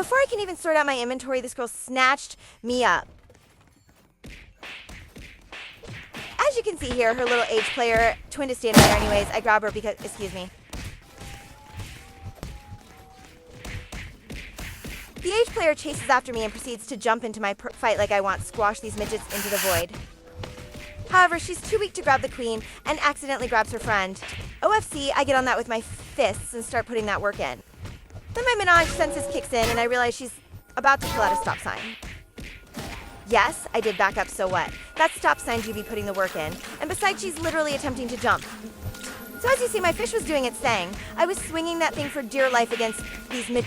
before I can even sort out my inventory, this girl snatched me up. As you can see here, her little age player twin is standing there anyways. I grab her because, excuse me. The age player chases after me and proceeds to jump into my fight like I want squash these midgets into the void. However, she's too weak to grab the queen and accidentally grabs her friend. OFC, I get on that with my fists and start putting that work in. Then my Minaj senses kicks in and I realize she's about to pull out a stop sign. Yes, I did back up, so what? That stop sign you'd be putting the work in. And besides, she's literally attempting to jump. So as you see, my fish was doing its thing. I was swinging that thing for dear life against these She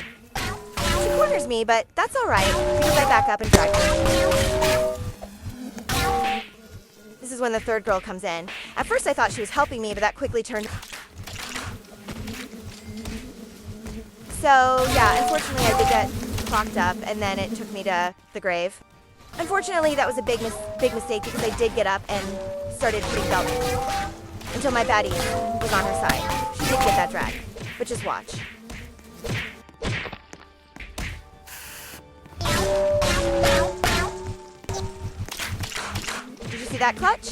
corners me, but that's all right, because I back up and drag her. This is when the third girl comes in. At first I thought she was helping me, but that quickly turned. So yeah, unfortunately I did get clocked up, and then it took me to the grave. Unfortunately, that was a big mistake because I did get up and started putting belt until my baddie was on her side. She did get that drag, but just watch. Did you see that clutch?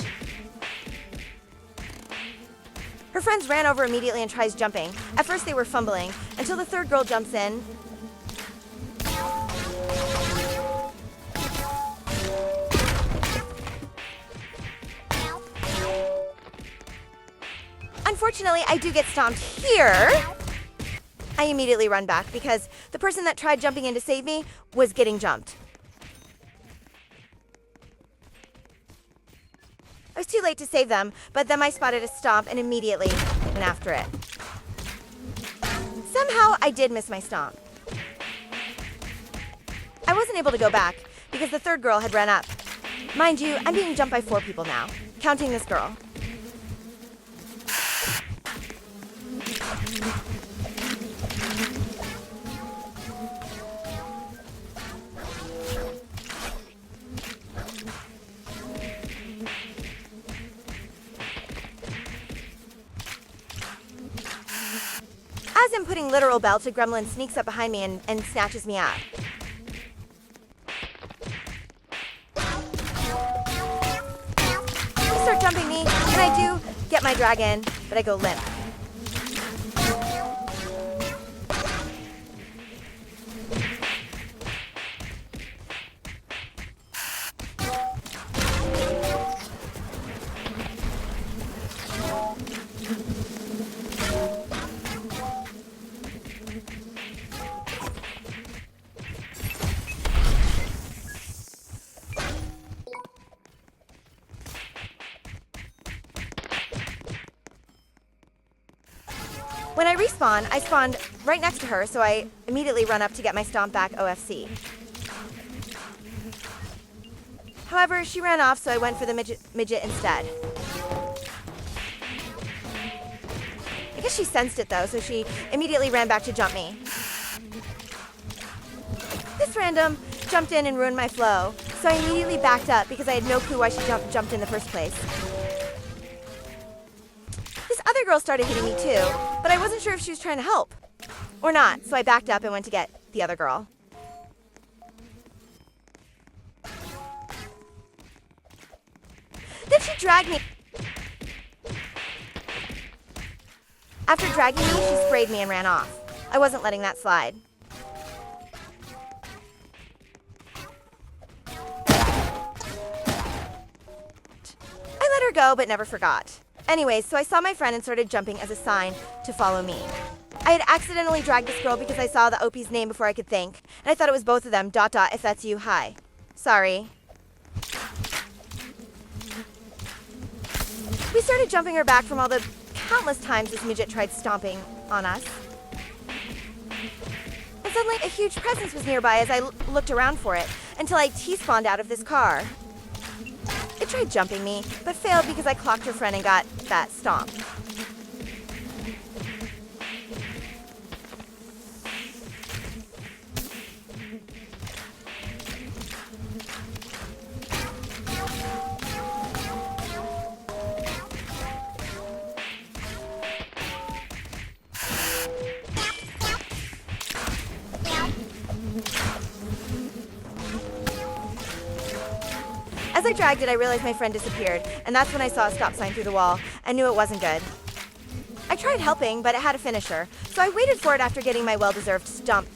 Her friends ran over immediately and tries jumping. At first they were fumbling, until the third girl jumps in. Unfortunately, I do get stomped here. I immediately run back because the person that tried jumping in to save me was getting jumped. I was too late to save them, but then I spotted a stomp and immediately went after it. Somehow, I did miss my stomp. I wasn't able to go back because the third girl had run up. Mind you, I'm being jumped by 4 people now, counting this girl. As I'm putting literal belts, a gremlin sneaks up behind me and snatches me up. They start jumping me, and I do get my dragon, but I go limp. When I respawn, I spawned right next to her, so I immediately run up to get my stomp back OFC. However, she ran off, so I went for the midget instead. I guess she sensed it though, so she immediately ran back to jump me. This random jumped in and ruined my flow, so I immediately backed up because I had no clue why she jumped in the first place. Other girl started hitting me too, but I wasn't sure if she was trying to help or not, so I backed up and went to get the other girl. Then she dragged me. After dragging me, she sprayed me and ran off. I wasn't letting that slide. I let her go, but never forgot. Anyways, so I saw my friend and started jumping as a sign to follow me. I had accidentally dragged this girl because I saw the OP's name before I could think, and I thought it was both of them, ... if that's you, hi. Sorry. We started jumping her back from all the countless times this midget tried stomping on us. And suddenly a huge presence was nearby as I looked around for it, until I T-spawned out of this car. It tried jumping me, but failed because I clocked her friend and got that stomp. As I dragged it, I realized my friend disappeared, and that's when I saw a stop sign through the wall and knew it wasn't good. I tried helping, but it had a finisher, so I waited for it after getting my well-deserved stomp.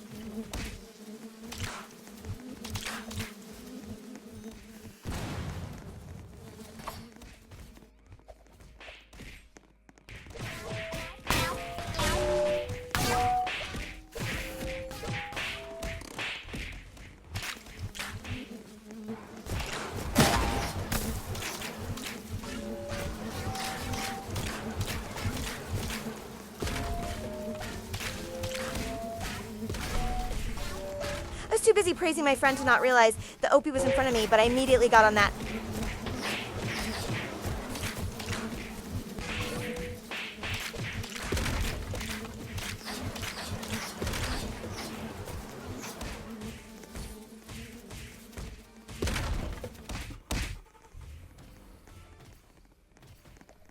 I was too busy praising my friend to not realize the Opie was in front of me, but I immediately got on that.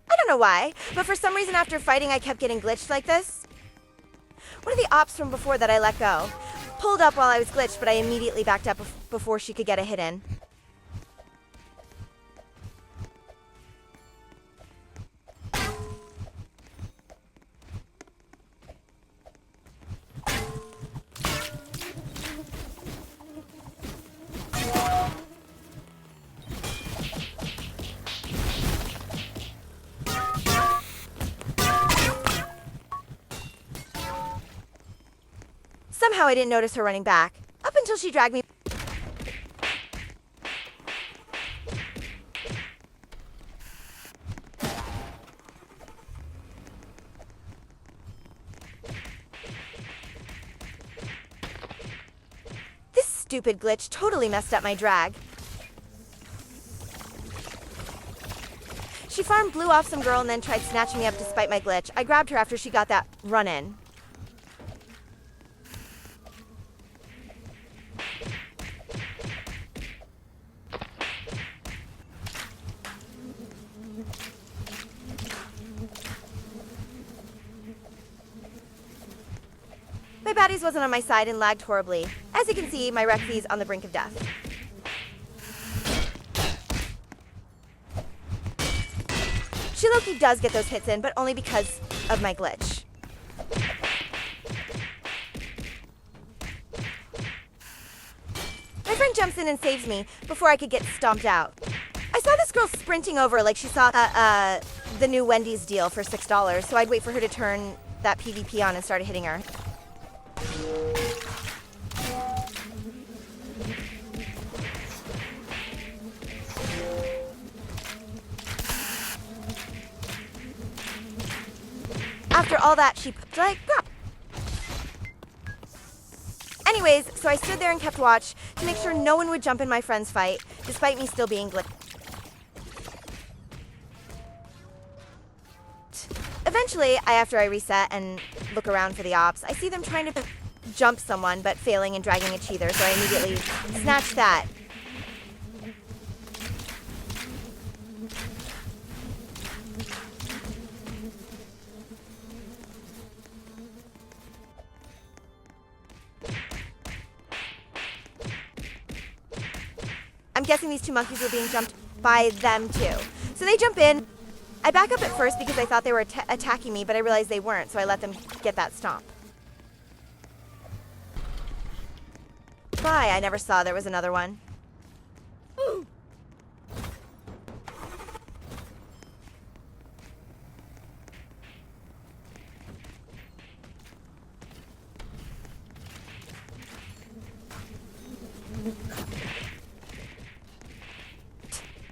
I don't know why, but for some reason after fighting I kept getting glitched like this. One of the ops from before that I let go pulled up while I was glitched, but I immediately backed up before she could get a hit in. Somehow I didn't notice her running back, up until she dragged me. This stupid glitch totally messed up my drag. She farm blew off some girl and then tried snatching me up despite my glitch. I grabbed her after she got that run in. My baddies wasn't on my side and lagged horribly. As you can see, my Rexy's on the brink of death. She low-key does get those hits in, but only because of my glitch. My friend jumps in and saves me before I could get stomped out. I saw this girl sprinting over like she saw the new Wendy's deal for $6, so I'd wait for her to turn that PvP on and started hitting her. After all that, she like, crap. Anyways, so I stood there and kept watch to make sure no one would jump in my friend's fight, despite me still being glitched. Eventually, after I reset and look around for the ops, I see them trying to jump someone, but failing and dragging a cheater, so I immediately snatched that. I'm guessing these two monkeys were being jumped by them too. So they jump in. I back up at first because I thought they were attacking me, but I realized they weren't, so I let them get that stomp. Bye, I never saw there was another one. Ooh.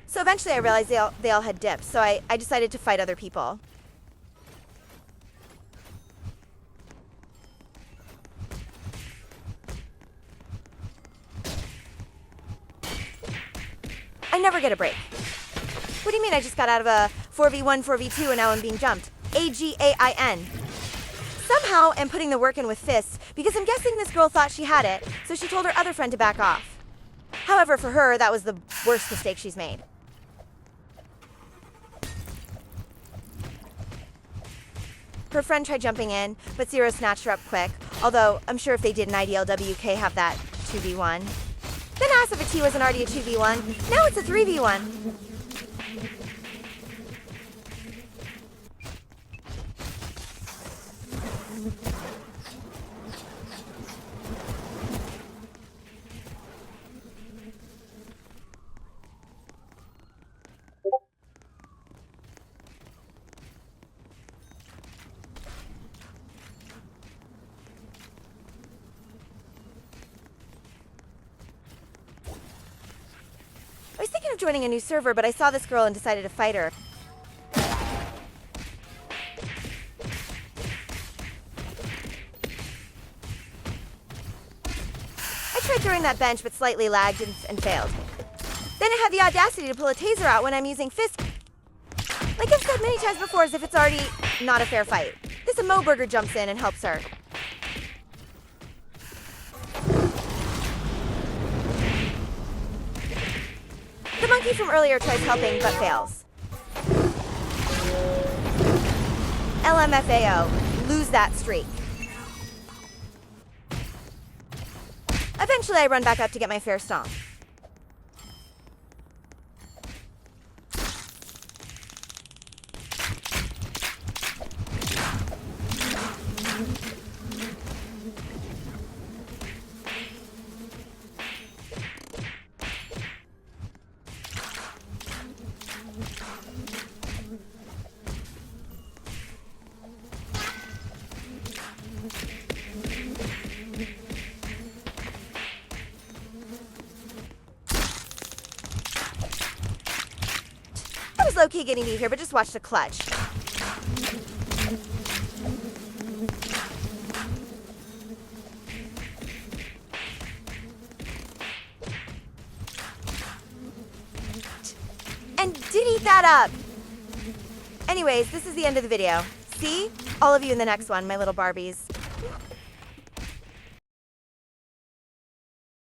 So eventually I realized they all had dips, so I decided to fight other people. I never get a break. What do you mean I just got out of a 4v1, 4v2 and now I'm being jumped? AGAIN. Somehow I'm putting the work in with fists because I'm guessing this girl thought she had it, so she told her other friend to back off. However, for her, that was the worst mistake she's made. Her friend tried jumping in, but Zero snatched her up quick, although I'm sure if they did an IDLWK have that 2v1. Then asked if a T wasn't already a 2v1. Now it's a 3v1. I was thinking of joining a new server, but I saw this girl and decided to fight her. I tried throwing that bench, but slightly lagged and failed. Then I had the audacity to pull a taser out when I'm using fist. Like I've said many times before, as if it's already not a fair fight. This Mo Burger jumps in and helps her. The monkey from earlier tries helping, but fails. LMFAO. Lose that streak. Eventually, I run back up to get my fair stomp. I was low-key getting beat here, but just watch the clutch. And did eat that up! Anyways, this is the end of the video. See? All of you in the next one, my little Barbies.